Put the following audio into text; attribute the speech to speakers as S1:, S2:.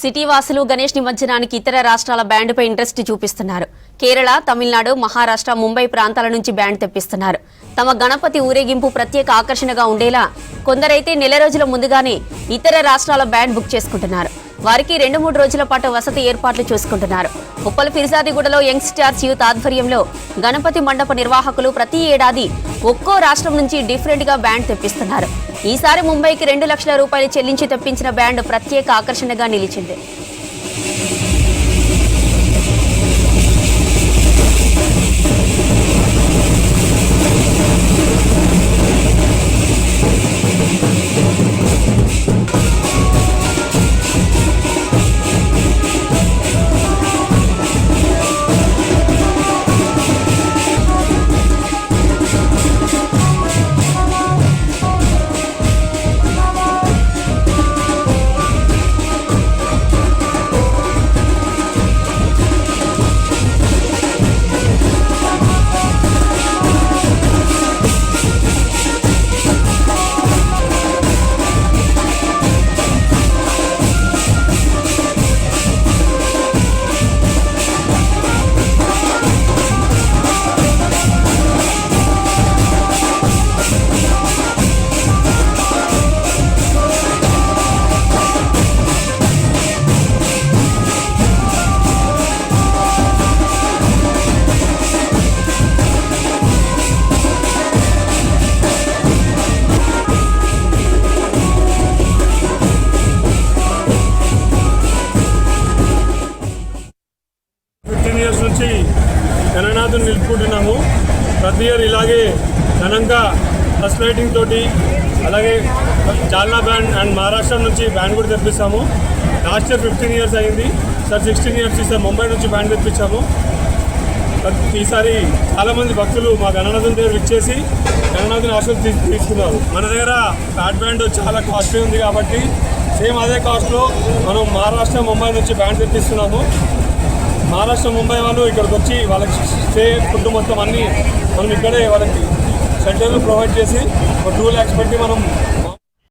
S1: City వాసులు గణేష్ నిమజ్జనానికి ఇతర రాష్ట్రాల బ్యాండ్పై ఇంట్రెస్ట్ చూపిస్తున్నారు. కేరళ, తమిళనాడు, మహారాష్ట్ర, ముంబై ప్రాంతాల నుంచి బ్యాండ్ తెప్పిస్తున్నారు. తమ గణపతి ఊరేగింపు ప్రత్యేక ఆకర్షణగా ఉండేలా కొందరైతే నెల రోజుల ముందుగానే ఇతర రాష్ట్రాల బ్యాండ్ బుక్ చేసుకుంటున్నారు. వారికి 2-3 రోజుల పాటు వసతి ఏర్పాట్లు చూసుకుంటున్నారు. ఉప్పల్ ఫిర్జాదిగూడలో యంగ్ స్టార్స్ యూత్ ఆధ్వర్యంలో గణపతి మండప నిర్వాహకులు ప్రతి ఏడాది ఒక్కో రాష్ట్రం నుంచి డిఫరెంట్ గా బ్యాండ్ తెప్పిస్తున్నారు. ఈసారి ముంబైకి 2 లక్షల రూపాయలు చెల్లించి తెప్పించిన బ్యాండ్ ప్రత్యేక ఆకర్షణగా నిలిచింది.
S2: నుంచి గణనాథుని నిలుపుకుంటున్నాము. ప్రతి ఇయర్ ఇలాగే ఘనంగా ఫస్ట్ లైటింగ్ తోటి, అలాగే జాల్నా బ్యాండ్ అండ్ మహారాష్ట్ర నుంచి బ్యాండ్ కూడా తెప్పిస్తాము. లాస్ట్ ఇయర్ 15 ఇయర్స్ అయింది సార్, 16 ఇయర్స్ ఈసారి ముంబై నుంచి బ్యాండ్ తెప్పించాము. ఈసారి చాలామంది భక్తులు మా గణనాథుని దగ్గర ఇచ్చేసి గణనాథుని ఆశలు తీసుకున్నారు. మన దగ్గర ఫ్లాట్ బ్యాండ్ చాలా కాస్ట్లీ ఉంది కాబట్టి సేమ్ అదే కాస్ట్లో మనం మహారాష్ట్ర, ముంబై నుంచి బ్యాండ్ తెప్పిస్తున్నాము. మహారాష్ట్ర, ముంబై వాళ్ళు ఇక్కడికి వచ్చి వాళ్ళకి స్టే, ఫుడ్ మొత్తం అన్నీ మనం ఇక్కడే వాళ్ళకి షెల్టర్లు ప్రొవైడ్ చేసి 2 lakhs పెట్టి మనం